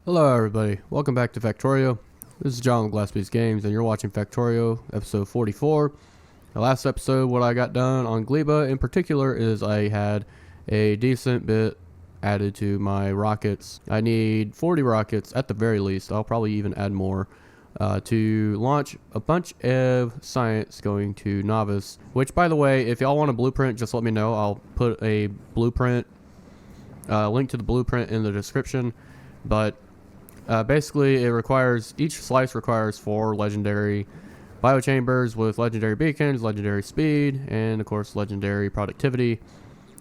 Hello everybody, welcome back to Factorio. This is John with Glass Games and you're watching Factorio episode 44. The last episode, what I got done on Gleba in particular is I had a decent bit added to my rockets. I need 40 rockets at the very least. I'll probably even add more to launch a bunch of science going to Nauvis. Which, by the way, if y'all want a blueprint, just let me know. I'll put a blueprint, link to the blueprint in the description. But basically, each slice requires 4 legendary biochambers with legendary beacons, legendary speed, and of course legendary productivity.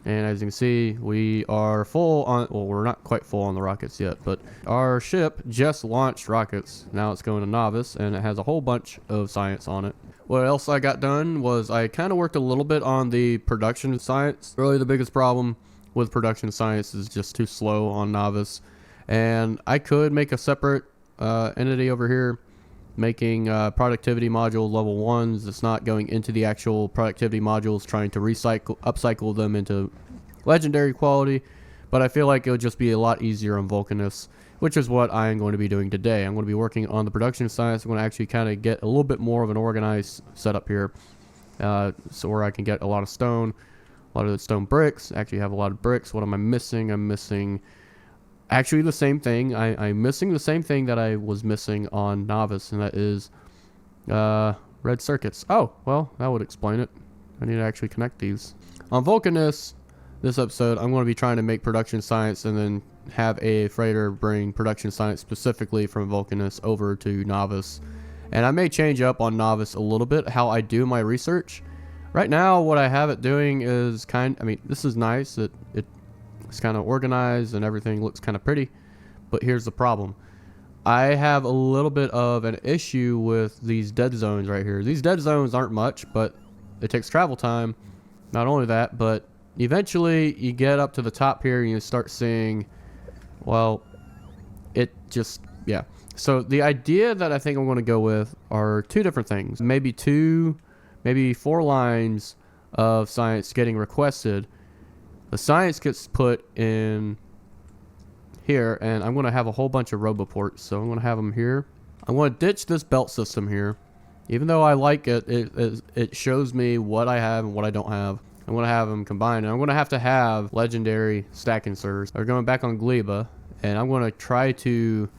And as you can see, we are full on, well, we're not quite full on the rockets yet, but our ship just launched rockets. Now it's going to Nauvis, and it has a whole bunch of science on it. What else I got done was I kind of worked a little bit on the production science. Really the biggest problem with production science is just too slow on Nauvis. And I could make a separate entity over here making productivity module level 1s. It's not going into the actual productivity modules, trying to upcycle them into legendary quality. But I feel like it would just be a lot easier on Vulcanus, which is what I am going to be doing today. I'm going to be working on the production science. I'm going to actually kind of get a little bit more of an organized setup here, so where I can get a lot of stone, a lot of the stone bricks. Actually have a lot of bricks. What am I missing? I'm missing actually the same thing. I'm missing the same thing that I was missing on Nauvis, and that is red circuits. Oh, well, that would explain it. I need to actually connect these. On Vulcanus, this episode, I'm going to be trying to make production science and then have a freighter bring production science specifically from Vulcanus over to Nauvis. And I may change up on Nauvis a little bit how I do my research. Right now, what I have it doing is this is nice. It's kind of organized and everything looks kind of pretty, but here's the problem. I have a little bit of an issue with these dead zones right here. These dead zones aren't much, but it takes travel time. Not only that, but eventually you get up to the top here and you start seeing, well, yeah. So the idea that I think I'm going to go with are 2 different things. Maybe 4 lines of science getting requested. The science gets put in here, and I'm going to have a whole bunch of roboports, so I'm going to have them here. I'm going to ditch this belt system here. Even though I like it, it shows me what I have and what I don't have. I'm going to have them combined, and I'm going to have legendary stack inserters. We're going back on Gleba, and I'm going to try to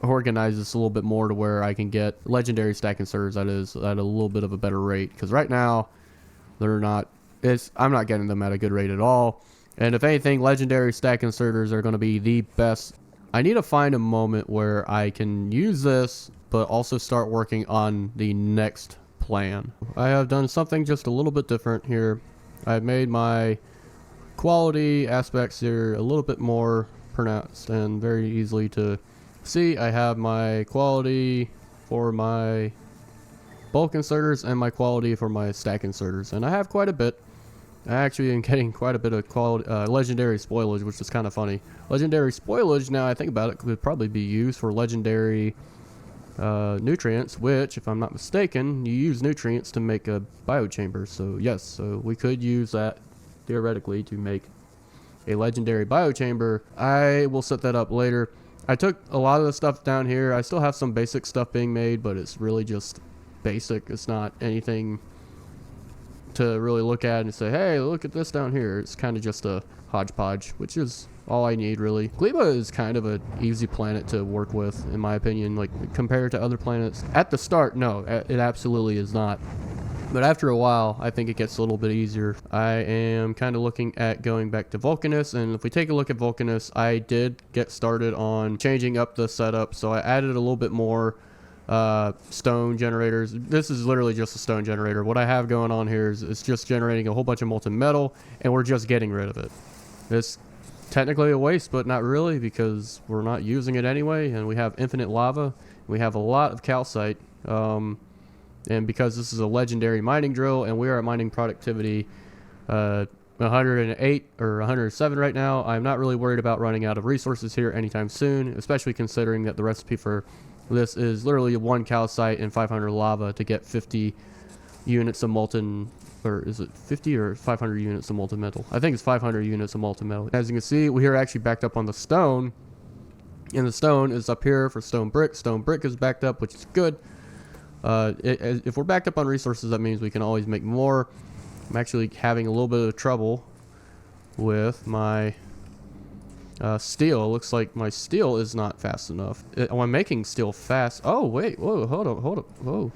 organize this a little bit more to where I can get legendary stack inserters, that is, at a little bit of a better rate. Because right now, I'm not getting them at a good rate at all. And if anything, legendary stack inserters are going to be the best. I need to find a moment where I can use this, but also start working on the next plan. I have done something just a little bit different here. I've made my quality aspects here a little bit more pronounced and very easily to see. I have my quality for my bulk inserters and my quality for my stack inserters, and I have quite a bit. I actually am getting quite a bit of quality, legendary spoilage, which is kind of funny. Legendary spoilage, now I think about it, could probably be used for legendary nutrients, which, if I'm not mistaken, you use nutrients to make a biochamber. So yes, so we could use that theoretically to make a legendary biochamber. I will set that up later. I took a lot of the stuff down here. I still have some basic stuff being made, but it's really just basic. It's not anything to really look at and say, hey, look at this down here. It's kind of just a hodgepodge, which is all I need, really. Gleba is kind of an easy planet to work with, in my opinion, like compared to other planets. At the start, no, it absolutely is not. But after a while, I think it gets a little bit easier. I am kind of looking at going back to Vulcanus, and if we take a look at Vulcanus, I did get started on changing up the setup, so I added a little bit more stone generators. This is literally just a stone generator. What I have going on here is it's just generating a whole bunch of molten metal, and we're just getting rid of it. It's technically a waste, but not really, because we're not using it anyway, and we have infinite lava. We have a lot of calcite, and because this is a legendary mining drill, and we are at mining productivity 108 or 107 right now, I'm not really worried about running out of resources here anytime soon, especially considering that the recipe for this is literally 1 calcite and 500 lava to get 50 units of molten, or is it 50 or 500 units of molten metal? I think it's 500 units of molten metal. As you can see, we are actually backed up on the stone, And the stone is up here for stone brick. Stone brick is backed up, which is good. If we're backed up on resources, that means we can always make more. I'm actually having a little bit of trouble with my steel. It looks like my steel is not fast enough. I'm making steel fast. Oh, wait. Whoa, hold up. Whoa.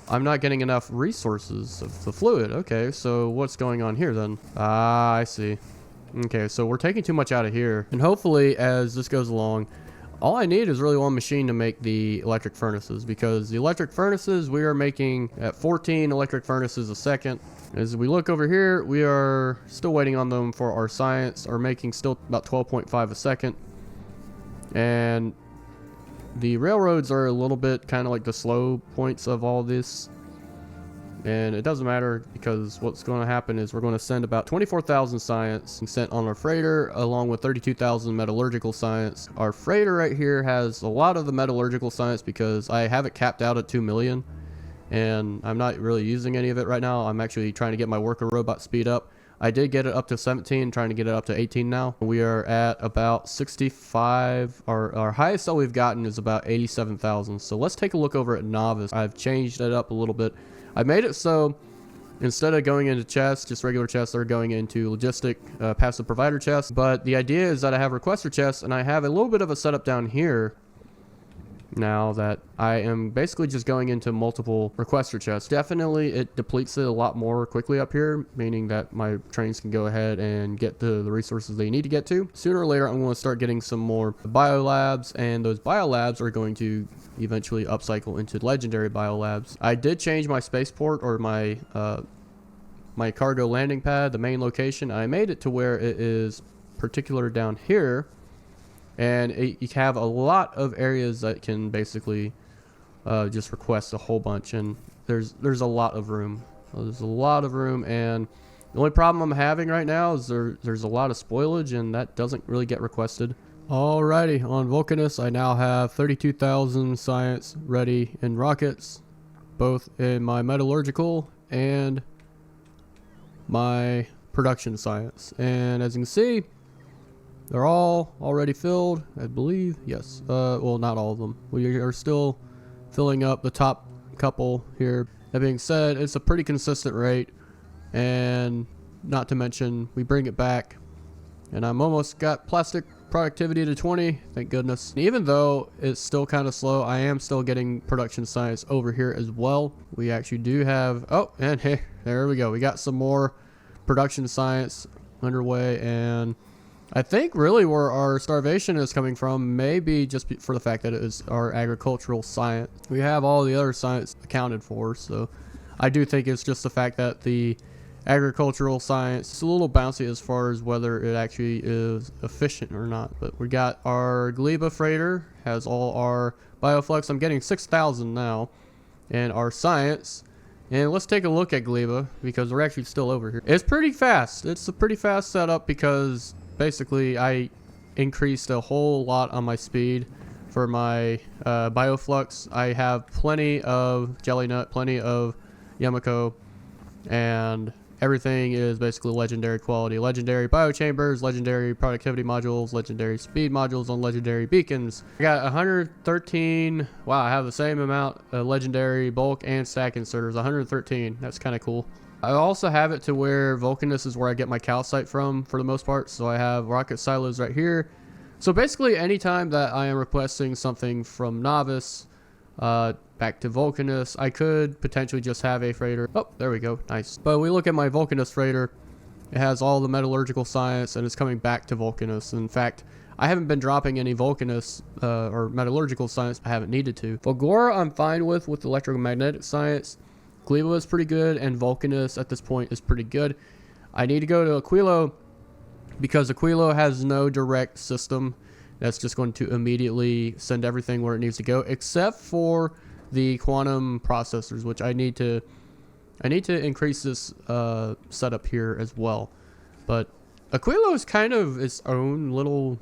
I'm not getting enough resources of the fluid. Okay, so what's going on here then? Ah, I see. Okay, so we're taking too much out of here. And hopefully, as this goes along, all I need is really one machine to make the electric furnaces, because the electric furnaces, we are making at 14 electric furnaces a second. As we look over here, we are still waiting on them for our science, are making still about 12.5 a second. And the railroads are a little bit kind of like the slow points of all this. And it doesn't matter, because what's going to happen is we're going to send about 24,000 science sent on our freighter, along with 32,000 metallurgical science. Our freighter right here has a lot of the metallurgical science because I have it capped out at 2 million. And I'm not really using any of it right now. I'm actually trying to get my worker robot speed up. I did get it up to 17, trying to get it up to 18 now. We are at about 65. Our highest that we've gotten is about 87,000. So let's take a look over at Nauvis. I've changed it up a little bit. I made it so instead of going into chests, just regular chests, they're going into logistic passive provider chests. But the idea is that I have requester chests, and I have a little bit of a setup down here now that I am basically just going into multiple requester chests. Definitely it depletes it a lot more quickly up here, meaning that my trains can go ahead and get to the resources they need to get to. Sooner or later I'm going to start getting some more biolabs, and those biolabs are going to eventually upcycle into legendary biolabs. I did change my spaceport, or my my cargo landing pad, the main location. I made it to where it is particular down here. And you have a lot of areas that can basically just request a whole bunch, and there's a lot of room. There's a lot of room, and the only problem I'm having right now is there's a lot of spoilage, and that doesn't really get requested. Alrighty, on Vulcanus, I now have 32,000 science ready in rockets, both in my metallurgical and my production science. And as you can see, they're all already filled, I believe. Yes. Well, not all of them. We are still filling up the top couple here. That being said, it's a pretty consistent rate. And not to mention, we bring it back. And I'm almost got plastic productivity to 20. Thank goodness. And even though it's still kind of slow, I am still getting production science over here as well. We actually do have... Oh, and hey, there we go. We got some more production science underway, and I think really where our starvation is coming from may be just for the fact that it is our agricultural science. We have all the other science accounted for, so I do think it's just the fact that the agricultural science is a little bouncy as far as whether it actually is efficient or not. But we got our Gleba freighter, has all our bioflux. I'm getting 6,000 now, and our science. And let's take a look at Gleba, because we're actually still over here. It's pretty fast. It's a pretty fast setup because basically I increased a whole lot on my speed for my bioflux. I have plenty of jelly nut, plenty of Yamako, and everything is basically legendary quality. Legendary biochambers, legendary productivity modules, legendary speed modules on legendary beacons. I got 113. Wow, I have the same amount of legendary bulk and stack inserters. 113. That's kind of cool. I also have it to where Vulcanus is where I get my calcite from for the most part. So I have rocket silos right here. So basically anytime that I am requesting something from Nauvis, back to Vulcanus, I could potentially just have a freighter. Oh, there we go. Nice. But we look at my Vulcanus freighter. It has all the metallurgical science, and it's coming back to Vulcanus. In fact, I haven't been dropping any Vulcanus or metallurgical science. I haven't needed to. Volgora I'm fine with electromagnetic science. Gleba is pretty good, and Vulcanus at this point is pretty good. I need to go to Aquillo because Aquillo has no direct system that's just going to immediately send everything where it needs to go, except for the quantum processors, which I need to increase this setup here as well. But Aquillo is kind of its own little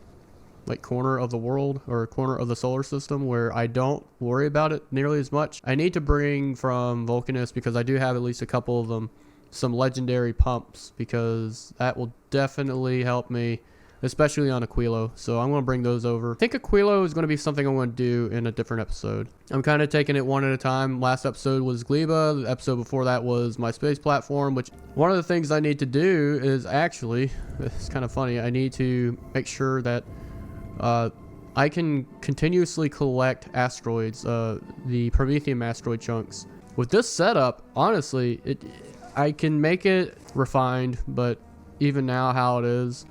like corner of the world, or corner of the solar system, where I don't worry about it nearly as much. I need to bring from Vulcanus, because I do have at least a couple of them, some legendary pumps, because that will definitely help me especially on Aquillo. So I'm going to bring those over. I think Aquillo is going to be something I'm going to do in a different episode. I'm kind of taking it one at a time. Last episode was Gleba. The episode before that was my space platform, which one of the things I need to do is actually, it's kind of funny, I need to make sure that I can continuously collect asteroids, the Prometheum asteroid chunks. With this setup, honestly, I can make it refined, but even now how it is,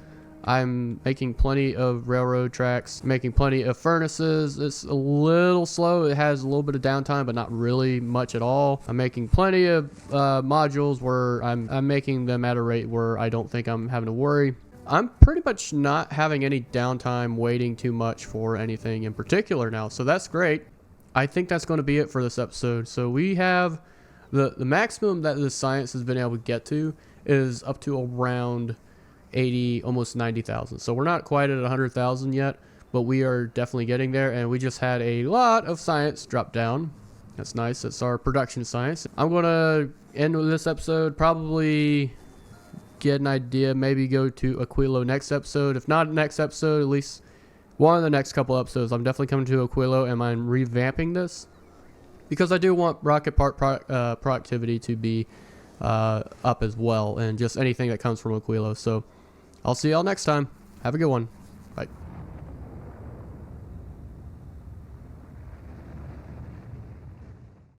I'm making plenty of railroad tracks, making plenty of furnaces. It's a little slow. It has a little bit of downtime, but not really much at all. I'm making plenty of modules where I'm making them at a rate where I don't think I'm having to worry. I'm pretty much not having any downtime waiting too much for anything in particular now, so that's great. I think that's going to be it for this episode. So we have the maximum that the science has been able to get to is up to around 80, almost 90,000. So we're not quite at 100,000 yet, but we are definitely getting there. And we just had a lot of science drop down. That's nice. That's our production science. I'm going to end with this episode, probably get an idea, maybe go to Aquillo next episode. If not next episode, at least one of the next couple episodes. I'm definitely coming to Aquillo, and I'm revamping this because I do want rocket part productivity to be up as well, and just anything that comes from Aquillo. So I'll see y'all next time. Have a good one.